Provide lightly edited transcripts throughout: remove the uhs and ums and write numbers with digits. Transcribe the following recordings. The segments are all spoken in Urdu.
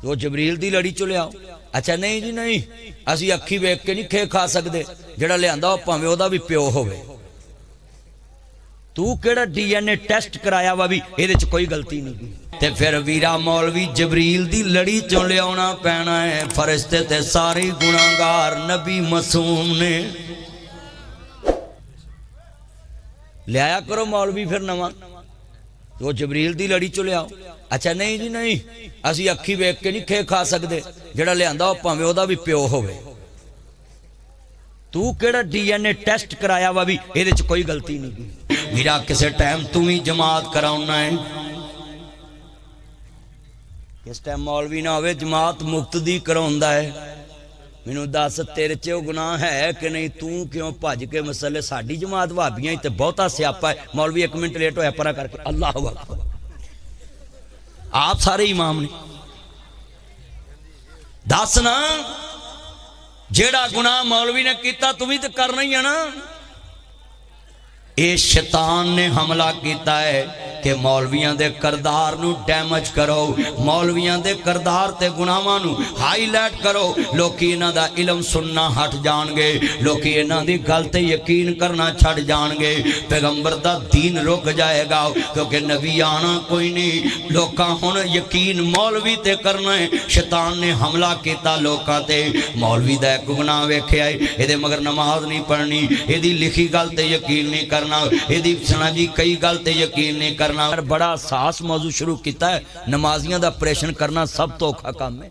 وہ جبریل دی لڑی چ لیاؤ. اچھا نہیں جی نہیں اسی اکھی ویکھ کے نہیں کھے کھا سکتے، جڑا لیا پاویں وہ بھی پیو ہوئے. تو کیڑا ڈی این اے ٹیسٹ کرایا وا بھی یہ کوئی غلطی نہیں. تے پھر ویرا مولوی جبریل دی لڑی چوں لیاونا پینا ہے. فرشتے تے سارے گناہگار نبی معصوم نے لیا کرو مولوی پھر نواں. وہ جبریل دی لڑی چ لیاؤ. اچھا نہیں جی نہیں اسی اکھی ویکھ کے نہیں کھے کھا سکتے، جڑا لیا پاویں وہ بھی پیو ہوئے. تو کیڑا ڈی این اے ٹیسٹ کرایا وا بھی یہ کوئی غلطی نہیں. میرا کسے ٹائم تم ہی جماعت کراؤنا ہے. کس ٹائم مولوی نہ ہوئے جماعت مفت دی کراؤندا ہے. مینوں دس تیرے چ گناہ ہے کہ نہیں؟ تو کیوں بھج کے مسئلے ساڈی جماعت بھابیاں تے بہتا سیاپا ہے. مولوی ایک منٹ لیٹ ہویا پرا کر کے اللہ اکبر. آپ سارے امام نے دس نا جیڑا گناہ مولوی نے کیتا تمہیں تو کرنا ہی ہے نا. اے شیطان نے حملہ کیتا ہے کہ مولویاں دے کردار نو ڈیمج کرو، مولویاں دے کردار تے گناہاں نو ہائی لائٹ کرو. لوکی انہاں دا علم سننا ہٹ جان گے، لوکی انہاں دی گل تے یقین کرنا چھڑ جان گے. پیغمبر دا دین رک جائے گا کیونکہ نبی آنا کوئی نہیں. لوکاں ہن یقین مولوی تے کرنا ہے. شیطان نے حملہ کیتا لوکاں تے. مولوی دا ایک گناہ ویکھیا ہے اے دے مگر نماز نہیں پڑھنی، اے دی لکھی گل تے یقین نہیں کرنا، اے دی سنا جی کئی گل تے یقین نہیں کرنا. بڑا حساس موضوع شروع کیتا ہے. نمازیاں دا آپریشن کرنا سب تو اوکھا کام ہے.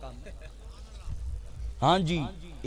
ہاں جی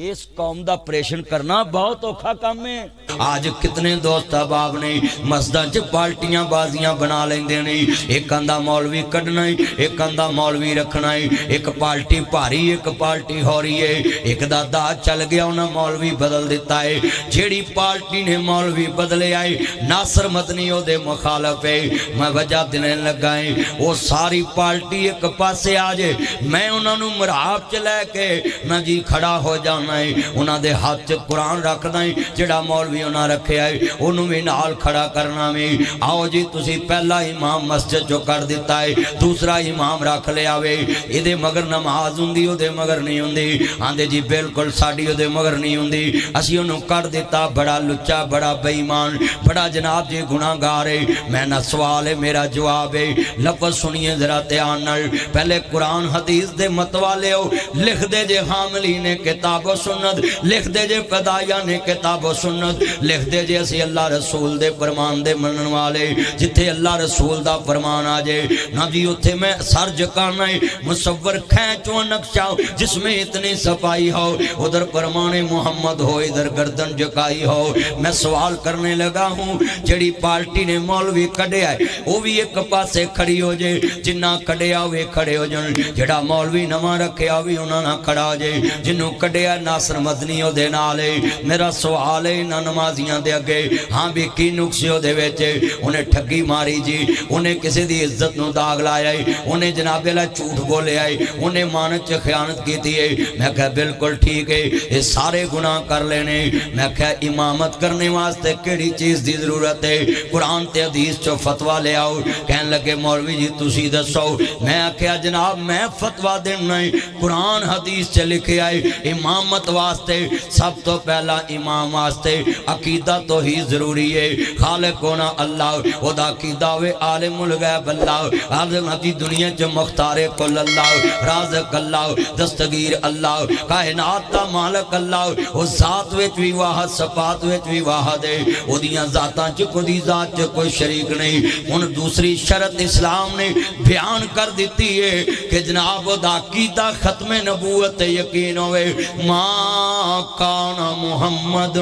اس قوم دا آپریشن کرنا بہت اوکھا کام ہے. آج کتنے دوست احباب نے مسجداں چ پارٹیاں بازیاں بنا لیندے نے. ایک آندا مولوی کڈنا ہے، ایک آندا مولوی رکھنا ہے. ایک پارٹی بھاری ایک پارٹی ہو رہی ہے. ایک دا دا چل گیا انہاں مولوی بدل دیتا ہے. جیڑی پارٹی نے مولوی بدلے آئے ناصر مدنی او دے مخالف ہے. میں وجہ دلیں لگا ہے وہ ساری پارٹی ایک پاسے آ جائے، میں انہاں نو مرحاب چ لے کے میں جی کھڑا ہو جانا ہے. انہاں دے ہاتھ چ قرآن رکھنا ہے. جڑا مولوی انہاں رکھے آئے انہوں میں نال کھڑا کرنا میں. آؤ جی تسی پہلا امام مسجد جو کر دیتا ہے، دوسرا امام رکھ لے آوے. یہ دے مگر نماز ہوندی او دے مگر نہیں ہوندی. آندے جی بالکل ساڈی او دے مگر نہیں ہوندی. اسی انہوں کر دیتا. بڑا لچا، بڑا بے ایمان، بڑا جناب جی گناہ گار ہے. میں نہ سوال ہے میرا جواب ہے. لفظ سنیے ذرا دھیان نال. پہلے قرآن حدیث دے متوالے ہو لکھ دے جے حاملین کتاب و سنت، لکھ دے جے فدائیان کتاب و سنت، لکھ دے جے اسی اللہ رسول دے فرمان دے منن والے. جتھے اللہ رسول دا فرمان آ جائے نا جی اتھے میں سر جکانا ہے. مصور کھینچو نقشہ جس میں اتنی صفائی ہو، ادھر فرمان محمد ہو ادھر گردن جکائی ہو. میں سوال کرنے لگا ہوں جڑی پارٹی نے مولوی کڈے آئے وہ بھی ایک پاسے کھڑی ہو جائے، جنہ کڈے آوے کھڑے ہو جائے. جڑا مولوی نواں رکھے آوے انہاں نہ کھڑا ہو جائے. جنہوں کڈے آئے ناصر مدنی ہو دے نالے. میرا سوال ہے نہ نمازیاں دے اگے ہاں بھی کی نقصی ہو دے ویچے. انہیں ٹھگی ماری جی، انہیں کسی دی عزت نو داغ لائے آئے، انہیں جناب اللہ جھوٹ بولے آئے، انہیں مانت چ خیانت کی تھی. میں کہا بالکل ٹھیک ہے یہ سارے گناہ کر لینے. میں کہا امامت کرنے واسطے کیڑی چیز دی ضرورت ہے؟ قرآن تے حدیث چو فتوہ لے آؤ. کہنے لگے مولوی جی تسی دسو. میں کہا جناب میں فتوہ دینا ہے، قرآن حدیث چ لکھے آئے امامت واسطے سب تو پہلا امام واسطے عقیدہ تو ہی ضروری ہے. خالق ہونا اللہ، او دا عقیدہ ہوئے عالم الغیب اللہ، عالم دی دنیا چ مختار کل اللہ، رازق اللہ، دستگیر اللہ، کائنات دا مالک اللہ. او ذات وچ بھی واحد، صفات وچ بھی واحد ہے. او دیاں ذاتاں چ کوئی ذات چ کوئی شریک نہیں. ہن دوسری شرط اسلام نے بیان کر دیتی ہے کہ جناب دا عقیدہ ختم نبوت یقین ہوئے. ما کان محمد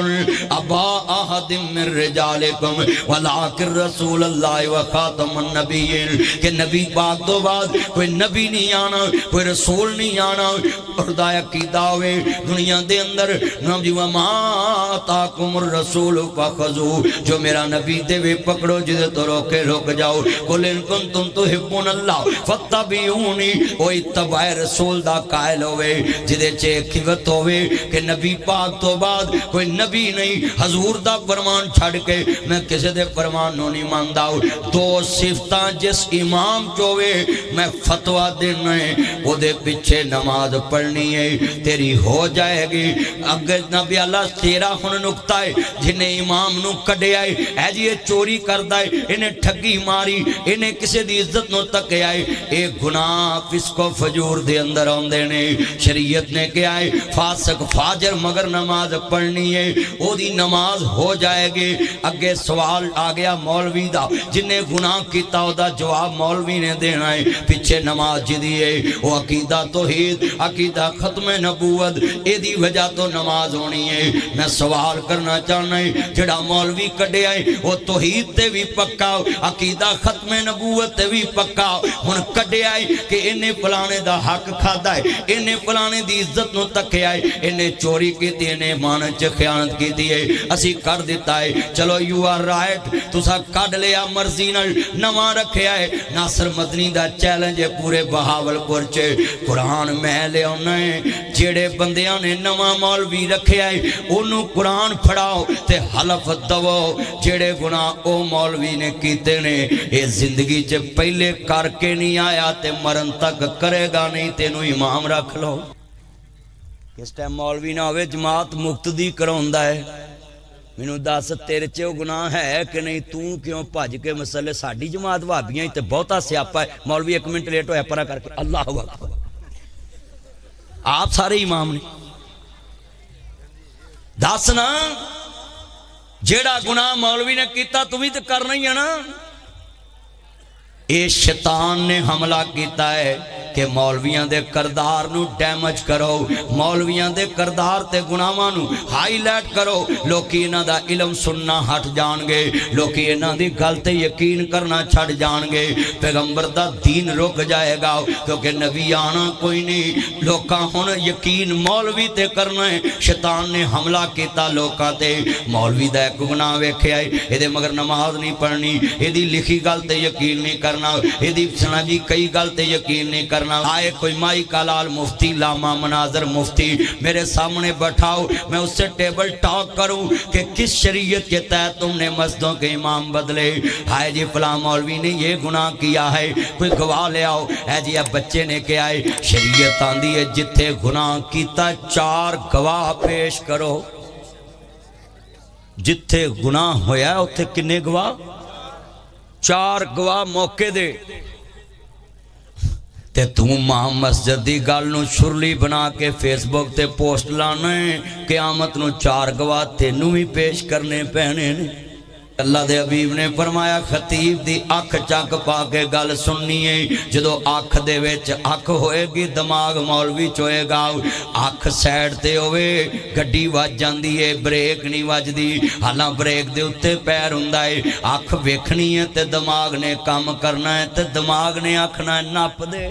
ابا احد من رجالکم ولکن رسول اللہ و خاتم النبیین. کہ نبی پاک تو بعد کوئی نبی نہیں آنا، کوئی رسول نہیں آنا. اور دا عقیدہ ہوئے دنیا دے اندر نبی وما آتاکم الرسول فخذو، جو میرا نبی دے وے پکڑو، جدے تو روکے روک جاؤ. قل ان کنتم تحبون اللہ فاتبعونی. وہ اتباع رسول دا قائل ہوئے جدے چے کھوت ہوئے ہووے کہ نبی پاک تو بعد کوئی نبی نہیں حضور دا فرمان چھڑ کے میں کسے دے فرمان نو نہیں ماندا دو صفتاں جس امام چوے میں فتوہ دینا ہے وہ دے پیچھے نماز پڑھنی ہے تیری ہو جائے گی اگر نبی اللہ تیرا ہن نکتا ہے جنہیں امام نو کڈے آئے اے جی یہ چوری کردہ ہے انہیں ٹھگی ماری انہیں کسے دی عزت نو تکے آئے ایک گناہ فسق و فجور دے اندر آندے نے شریعت نے کیا ہے فاسق فاجر مگر نماز پڑھنی ہے او دی نماز ہو جائے گی اگے سوال آگیا مولوی دا جنہیں گناہ کیتا ہو دا جواب مولوی نے دینا ہے پیچھے نماز جدی ہے وہ عقیدہ توحید عقیدہ ختم نبوت اے دی وجہ تو نماز ہونی ہے میں سوال کرنا چاہنا ہے جڑا مولوی کڈے آئے وہ توحید تے بھی پکا عقیدہ ختم نبوت تے بھی پکا ہن کڈے آئے کہ انہیں پلانے دا حق کھادا ہے انہیں پلانے دی عزت نو تکے آئے انہیں چوری کی دی انہیں مانچ خیانت کی دی ہے اسی کر دیتا ہے چلو یو آر رائٹ تسا کڈ لیا مرضی نال نواں رکھے آئے ناصر مدنی دا چیلنج ہے پورے بہاولپور چ قرآن میں لے آنا ہے جڑے بندیاں نے نواں مولوی رکھے آئے انہوں قرآن پڑھاؤ تے حلف دو جڑے گناہ او مولوی نے کیتے نے اے زندگی چ پہلے کر کے نہیں آیا تے مرن تک کرے گا نہیں تینوں امام رکھ لو کس ٹائم مولوی نہ ہوئے جماعت مقتدی کراؤندا ہے مینوں دس تیرے چ گناہ ہے کہ نہیں تو کیوں بھج کے مسئلے ساڈی جماعت وہابیاں تے بہتا سیاپا ہے مولوی ایک منٹ لیٹ ہویا پرا کر کے اللہ اکبر آپ سارے امام نے دس نا جیڑا گناہ مولوی نے کیتا تمہیں تے کرنا ہی ہے نا اے شیطان نے حملہ کیتا ہے کہ مولویاں دے کردار نو ڈیمج کرو مولویاں دے کردار تے گناہاں نو ہائی لائٹ کرو لوکی انہاں دا علم سننا ہٹ جان گے لوکی انہاں دی گل تے یقین کرنا چھڑ جان گے پیغمبر دا دین رک جائے گا کیونکہ نبی آنا کوئی نہیں لوکاں ہن یقین مولوی تے کرنا ہے شیطان نے حملہ کیتا لوکاں تے مولوی دا ایک گناہ ویکھیا ہے اے دے مگر نماز نہیں پڑھنی اے دی لکھی گل تے یقین نہیں کرنا اے دی سنا جی کئی گل تے یقین نہیں کرنا آئے کوئی مائی کالال مفتی لاما مناظر مفتی میرے سامنے بٹھاؤ میں اس سے ٹیبل ٹاک کروں کہ کس شریعت کے تحت تم نے مسجدوں کے امام بدلے آئے جی فلاں مولوی نے یہ گناہ کیا ہے کوئی گواہ لے آؤ اے جی اب بچے نے کیا ہے شریعت آندی ہے جتھے گناہ کیتا 4 گواہ پیش کرو جتھے گناہ ہویا اتھے کنے گواہ 4 گواہ موقع دے تے تم ماں مسجد دی گل نو شرلی بنا کے فیس بک تے پوسٹ لانا ہے قیامت نو 4 گواہ تینوں بھی پیش کرنے پہنے نے اللہ دے حبیب نے فرمایا خطیب دی اکھ چک پا کے گل سننی ہے جدو اکھ دے وچ اکھ ہوئے گی دماغ مولوی چوئے گا اکھ سائڈ تے ہوئے گڈی وج جاندی ہے بریک نہیں وجدی حالاں بریک دے اتے پیر ہوندا ہے اکھ ویکھنی ہے تے دماغ نے کام کرنا ہے تے دماغ نے آکھنا ہے نپ دے